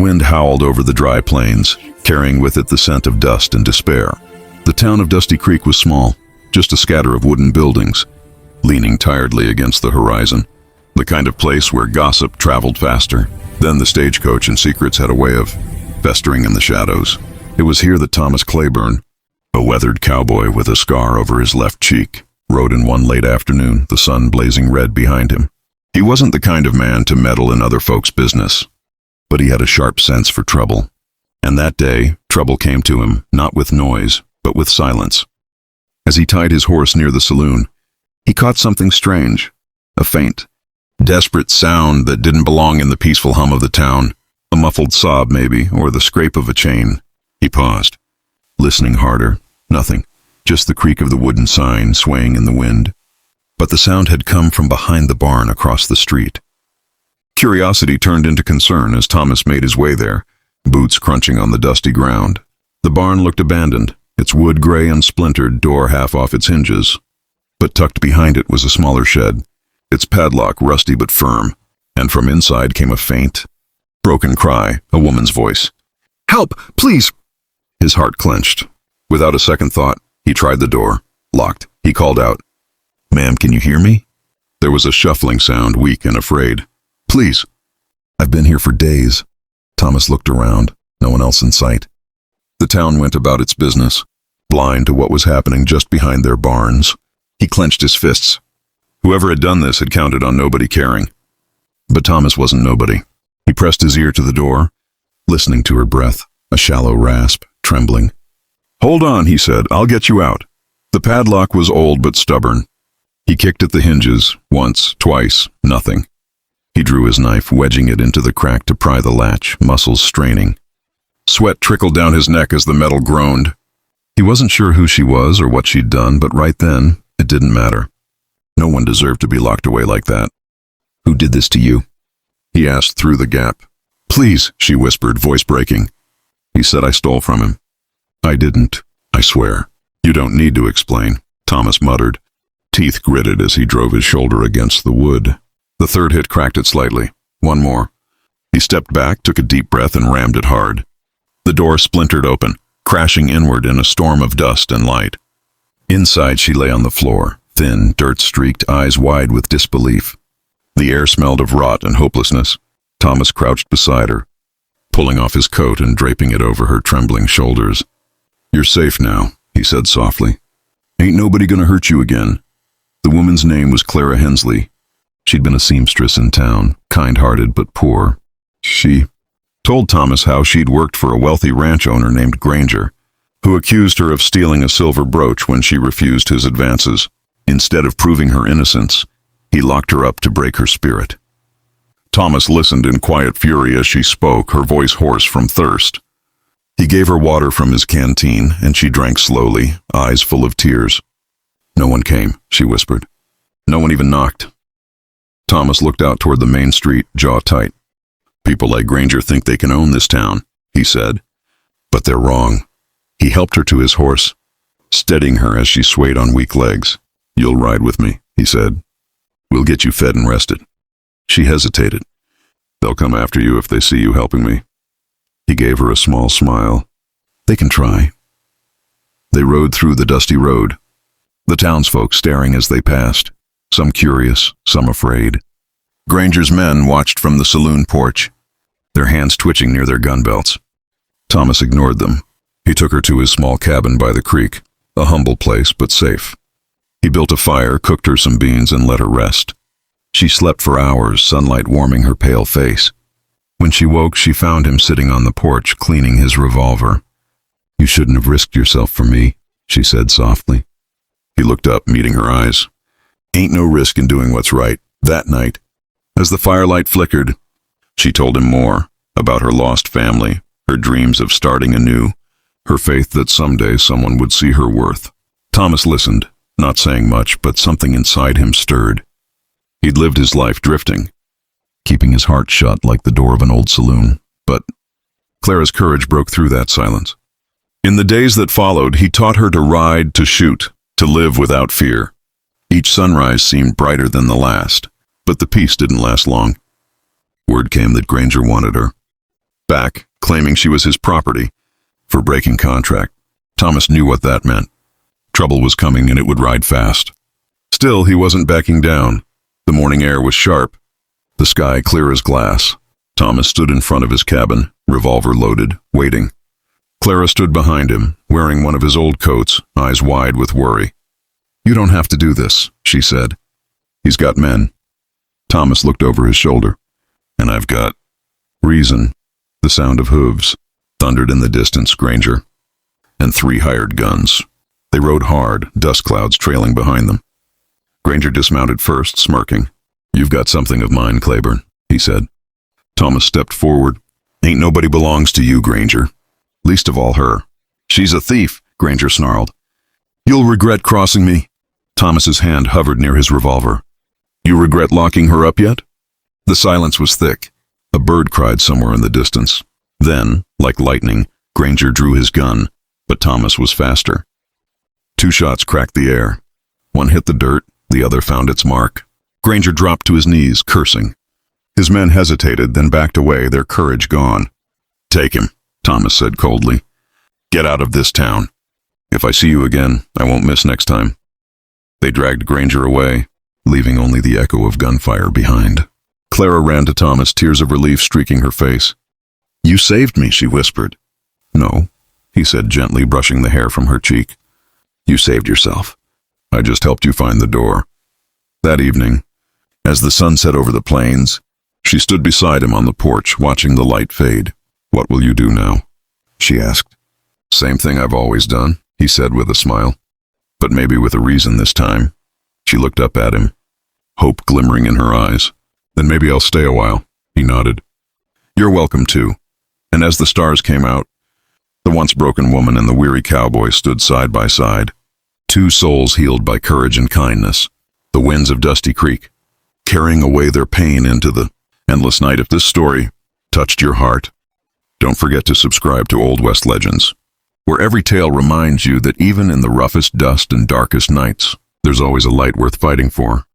wind howled over the dry plains, carrying with it the scent of dust and despair. The town of Dusty Creek was small, just a scatter of wooden buildings, leaning tiredly against the horizon. The kind of place where gossip traveled faster. Then the stagecoach and secrets had a way of festering in the shadows. It was here that Thomas Claiborne, a weathered cowboy with a scar over his left cheek, rode in one late afternoon, the sun blazing red behind him. He wasn't the kind of man to meddle in other folks' business, but he had a sharp sense for trouble. And that day, trouble came to him, not with noise, but with silence. As he tied his horse near the saloon, he caught something strange, a faint, desperate sound that didn't belong in the peaceful hum of the town, a muffled sob maybe, or the scrape of a chain. He paused, listening harder. Nothing, just the creak of the wooden sign swaying in the wind. But the sound had come from behind the barn across the street. Curiosity turned into concern as Thomas made his way there, boots crunching on the dusty ground. The barn looked abandoned, its wood gray and splintered, door half off its hinges. But tucked behind it was a smaller shed, its padlock rusty but firm, and from inside came a faint, broken cry, a woman's voice. "Help, please!" His heart clenched. Without a second thought, he tried the door. Locked. He called out, "Ma'am, can you hear me?" There was a shuffling sound, weak and afraid. "Please." "I've been here for days." Thomas looked around, no one else in sight. The town went about its business, blind to what was happening just behind their barns. He clenched his fists. Whoever had done this had counted on nobody caring. But Thomas wasn't nobody. He pressed his ear to the door, listening to her breath, a shallow rasp, trembling. "Hold on," he said, "I'll get you out." The padlock was old but stubborn. He kicked at the hinges, once, twice, nothing. He drew his knife, wedging it into the crack to pry the latch, muscles straining. Sweat trickled down his neck as the metal groaned. He wasn't sure who she was or what she'd done, but right then, it didn't matter. No one deserved to be locked away like that. "Who did this to you?" he asked through the gap. "Please," she whispered, voice breaking. He said, "I stole from him." "I didn't, I swear." "You don't need to explain," Thomas muttered. Teeth gritted as he drove his shoulder against the wood. The third hit cracked it slightly. One more. He stepped back, took a deep breath, and rammed it hard. The door splintered open, crashing inward in a storm of dust and light. Inside she lay on the floor, thin, dirt-streaked, eyes wide with disbelief. The air smelled of rot and hopelessness. Thomas crouched beside her, pulling off his coat and draping it over her trembling shoulders. "You're safe now," he said softly. "Ain't nobody gonna hurt you again." The woman's name was Clara Hensley. She'd been a seamstress in town, kind-hearted but poor. She told Thomas how she'd worked for a wealthy ranch owner named Granger, who accused her of stealing a silver brooch when she refused his advances. Instead of proving her innocence, he locked her up to break her spirit. Thomas listened in quiet fury as she spoke, her voice hoarse from thirst. He gave her water from his canteen, and she drank slowly, eyes full of tears. "No one came," she whispered. "No one even knocked." Thomas looked out toward the main street, jaw tight. "People like Granger think they can own this town," he said. "But they're wrong." He helped her to his horse, steadying her as she swayed on weak legs. "You'll ride with me," he said. "We'll get you fed and rested." She hesitated. "They'll come after you if they see you helping me." He gave her a small smile. "They can try." They rode through the dusty road, the townsfolk staring as they passed, some curious, some afraid. Granger's men watched from the saloon porch, their hands twitching near their gun belts. Thomas ignored them. He took her to his small cabin by the creek, a humble place but safe. He built a fire, cooked her some beans, and let her rest. She slept for hours, sunlight warming her pale face. When she woke, she found him sitting on the porch, cleaning his revolver. "You shouldn't have risked yourself for me," she said softly. He looked up, meeting her eyes. "Ain't no risk in doing what's right." That night, as the firelight flickered, she told him more about her lost family, her dreams of starting anew, her faith that someday someone would see her worth. Thomas listened, not saying much, but something inside him stirred. He'd lived his life drifting, keeping his heart shut like the door of an old saloon. But Clara's courage broke through that silence. In the days that followed, he taught her to ride, to shoot, to live without fear. Each sunrise seemed brighter than the last, but the peace didn't last long. Word came that Granger wanted her. back, claiming she was his property, for breaking contract. Thomas knew what that meant. Trouble was coming and it would ride fast. Still, he wasn't backing down. The morning air was sharp, the sky clear as glass. Thomas stood in front of his cabin, revolver loaded, waiting. Clara stood behind him, wearing one of his old coats, eyes wide with worry. "You don't have to do this," she said. "He's got men." Thomas looked over his shoulder. "And I've got reason." The sound of hooves thundered in the distance. Granger and 3 hired guns. They rode hard, dust clouds trailing behind them. Granger dismounted first, smirking. "You've got something of mine, Claiborne," he said. Thomas stepped forward. "Ain't nobody belongs to you, Granger. Least of all her." "She's a thief," Granger snarled. "You'll regret crossing me." Thomas's hand hovered near his revolver. "You regret locking her up yet?" The silence was thick. A bird cried somewhere in the distance. Then, like lightning, Granger drew his gun, but Thomas was faster. 2 shots cracked the air. One hit the dirt, the other found its mark. Granger dropped to his knees, cursing. His men hesitated, then backed away, their courage gone. "Take him," Thomas said coldly. "Get out of this town. If I see you again, I won't miss next time." They dragged Granger away, leaving only the echo of gunfire behind. Clara ran to Thomas, tears of relief streaking her face. "You saved me," she whispered. "No," he said gently, brushing the hair from her cheek. "You saved yourself. I just helped you find the door." That evening, as the sun set over the plains, she stood beside him on the porch, watching the light fade. "What will you do now?" she asked. "Same thing I've always done," he said with a smile. "But maybe with a reason this time." She looked up at him, hope glimmering in her eyes. "Then maybe I'll stay a while," he nodded. "You're welcome too." And as the stars came out, the once broken woman and the weary cowboy stood side by side. 2 souls healed by courage and kindness. The winds of Dusty Creek, carrying away their pain into the endless night. If this story touched your heart, don't forget to subscribe to Old West Legends, where every tale reminds you that even in the roughest dust and darkest nights, there's always a light worth fighting for.